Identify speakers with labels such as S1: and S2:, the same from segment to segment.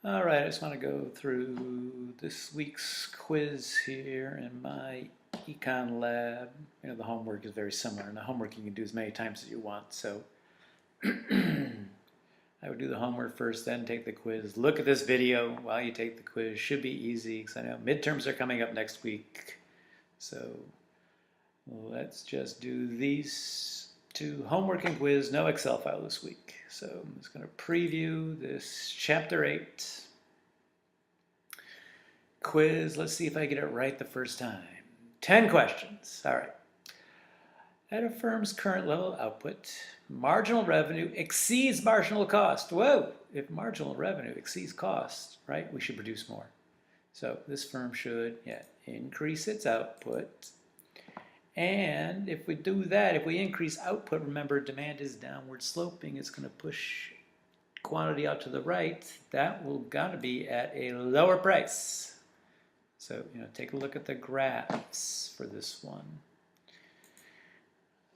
S1: All right, I just want to go through this week's quiz here in my Econ Lab. You know, the homework is very similar, and the homework you can do as many times as you want. So I would do the homework first, then take the quiz. Look at this video while you take the quiz. Should be easy, because I know midterms are coming up next week. So let's just do these two, homework and quiz, no Excel file this week. So I'm just going to preview this chapter 8 quiz. Let's see if I get it right the first time. 10 questions. All right. At a firm's current level output, marginal revenue exceeds marginal cost. Whoa! If marginal revenue exceeds cost, right, we should produce more. So this firm should, increase its output. And if we do that, if we increase output, remember demand is downward sloping, it's going to push quantity out to the right. That will gotta be at a lower price. So, take a look at the graphs for this one.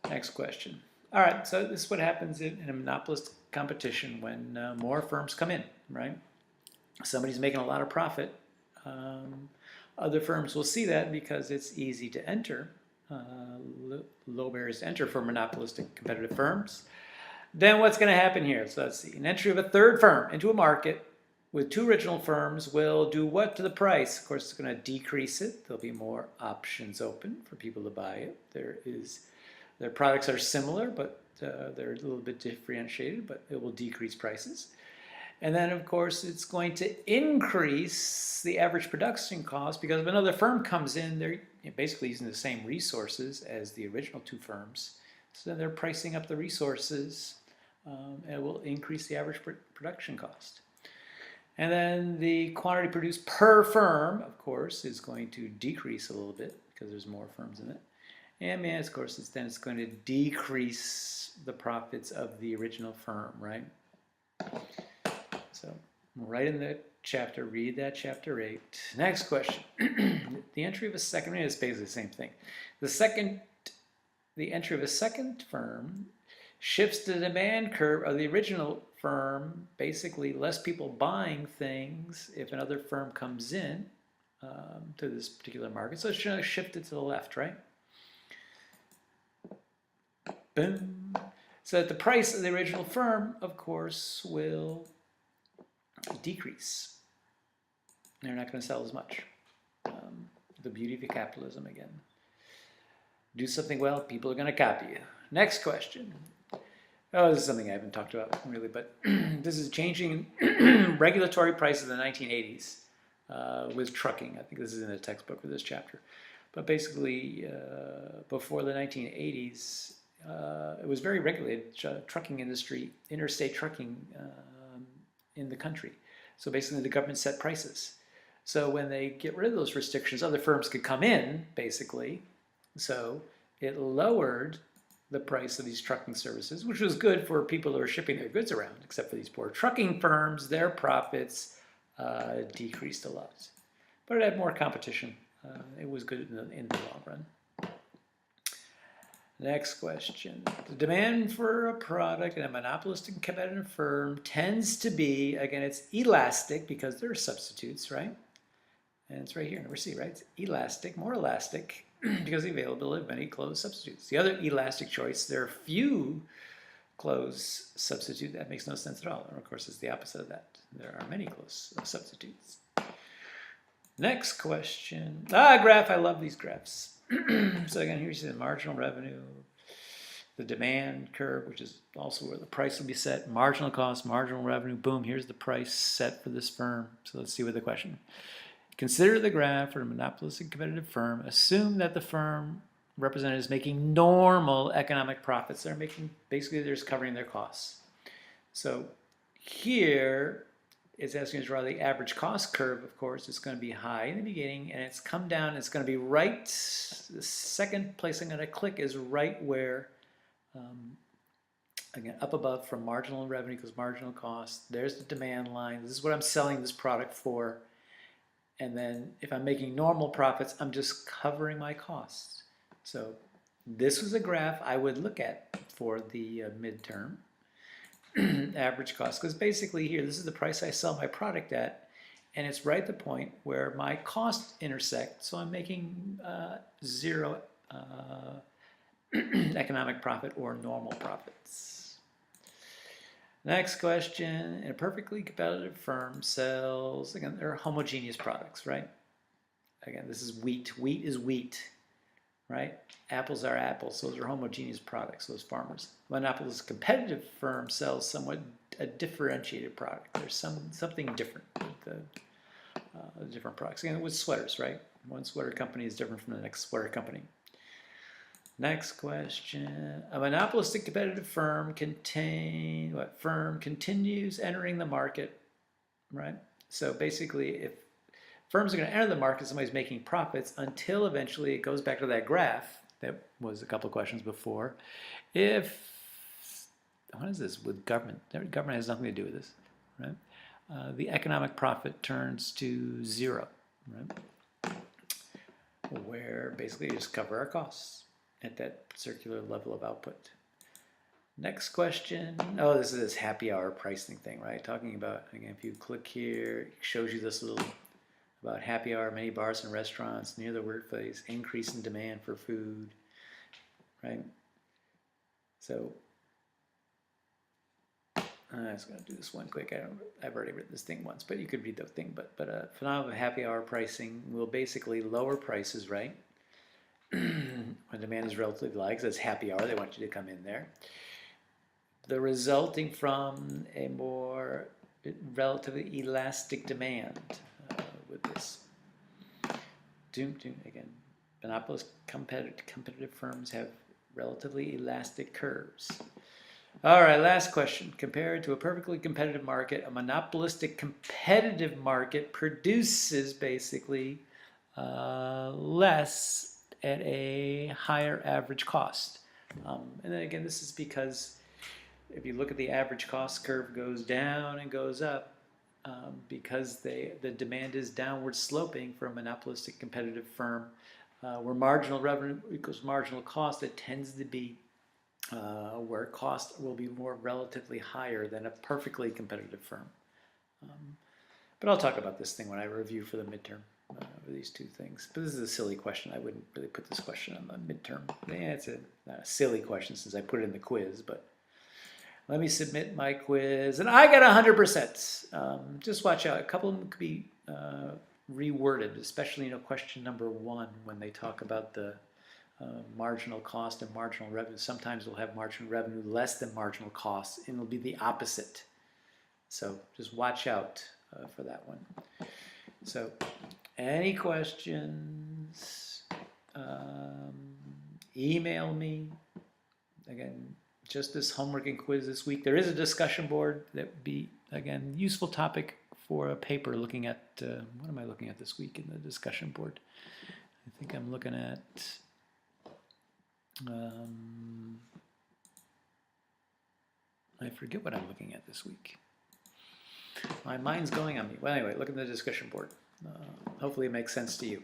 S1: Next question. All right, so this is what happens in a monopolist competition when more firms come in, right? Somebody's making a lot of profit. Other firms will see that because it's easy to enter. Low barriers to enter for monopolistic competitive firms. Then what's going to happen here? So let's see. An entry of a third firm into a market with two original firms will do what to the price? Of course, it's going to decrease it. There'll be more options open for people to buy it. Their products are similar, but they're a little bit differentiated, but it will decrease prices. And then, of course, it's going to increase the average production cost because if another firm comes in, they're basically using the same resources as the original two firms. So they're pricing up the resources, and it will increase the average production cost. And then the quantity produced per firm, of course, is going to decrease a little bit because there's more firms in it. And of course, then it's going to decrease the profits of the original firm, right? So right in the chapter, read that chapter 8. Next question. The entry of a second, is basically the same thing. The entry of a second firm shifts the demand curve of the original firm, basically less people buying things if another firm comes in to this particular market. So it's going to shift it to the left, right? Boom. So that the price of the original firm, of course, will decrease. They're not going to sell as much. The beauty of capitalism again. Do something well, people are going to copy you. Next question. Oh, this is something I haven't talked about really, but this is changing regulatory prices in the 1980s with trucking. I think this is in the textbook for this chapter. But basically, before the 1980s, it was very regulated, trucking industry, interstate trucking in the country. So basically the government set prices. So when they get rid of those restrictions, other firms could come in, basically. So it lowered the price of these trucking services, which was good for people who are shipping their goods around, except for these poor trucking firms. Their profits decreased a lot. But it had more competition. It was good in the long run. Next question. The demand for a product in a monopolistic competitive firm tends to be, again, it's elastic because there are substitutes, right? And it's right here, number C, right? It's elastic, more elastic because of the availability of many closed substitutes. The other elastic choice, there are few closed substitutes. That makes no sense at all. And of course, it's the opposite of that. There are many closed substitutes. Next question. Graph. I love these graphs. So again, here you see the marginal revenue, the demand curve, which is also where the price will be set, marginal cost, marginal revenue, boom, here's the price set for this firm. So let's see what the question. Consider the graph for a monopolistic competitive firm. Assume that the firm represented is making normal economic profits. They're making, basically they're just covering their costs. So here, it's asking us to draw the average cost curve, of course. It's going to be high in the beginning, and it's come down. It's going to be right, the second place I'm going to click is right where, again, up above from marginal revenue equals marginal cost. There's the demand line. This is what I'm selling this product for. And then if I'm making normal profits, I'm just covering my costs. So this was a graph I would look at for the midterm. average cost, because basically here, this is the price I sell my product at, and it's right at the point where my costs intersect, so I'm making zero economic profit or normal profits. Next question, in a perfectly competitive firm sells, again, they're homogeneous products, right? Again, this is wheat. Wheat is wheat, right? Apples are apples. Those are homogeneous products, those farmers. Monopolist's competitive firm sells somewhat a differentiated product. There's something different with the different products. Again, with sweaters, right? One sweater company is different from the next sweater company. Next question. A monopolistic competitive firm continues entering the market, right? So basically, if firms are going to enter the market, somebody's making profits until eventually it goes back to that graph that was a couple of questions before. What is this with government? Government has nothing to do with this, right? The economic profit turns to zero, right? Where basically you just cover our costs at that circular level of output. Next question. Oh, this is this happy hour pricing thing, right? Talking about, again, if you click here, it shows you this little about happy hour, many bars and restaurants near the workplace, increase in demand for food, right? So I'm just going to do this one quick. I've already written this thing once, but you could read the thing. But phenomenon of happy hour pricing will basically lower prices, right? When demand is relatively low, because it's happy hour, they want you to come in there. The resulting from a more relatively elastic demand with this. Again, monopolist competitive firms have relatively elastic curves. All right, last question. Compared to a perfectly competitive market, a monopolistic competitive market produces basically less at a higher average cost. And then again, this is because if you look at the average cost curve goes down and goes up, because the demand is downward sloping for a monopolistic competitive firm, where marginal revenue equals marginal cost, it tends to be where cost will be more relatively higher than a perfectly competitive firm. But I'll talk about this thing when I review for the midterm, for these two things. But this is a silly question. I wouldn't really put this question on the midterm. Yeah, it's not a silly question since I put it in the quiz, but let me submit my quiz, and I got 100%. Just watch out. A couple of them could be reworded, especially question number 1 when they talk about the marginal cost and marginal revenue. Sometimes we'll have marginal revenue less than marginal cost, and it'll be the opposite. So just watch out for that one. So any questions, email me. Again, just this homework and quiz this week. There is a discussion board that would be, again, useful topic for a paper looking at, what am I looking at this week in the discussion board? I think I'm looking at, I forget what I'm looking at this week. My mind's going on me. Well, anyway, look at the discussion board. Hopefully it makes sense to you.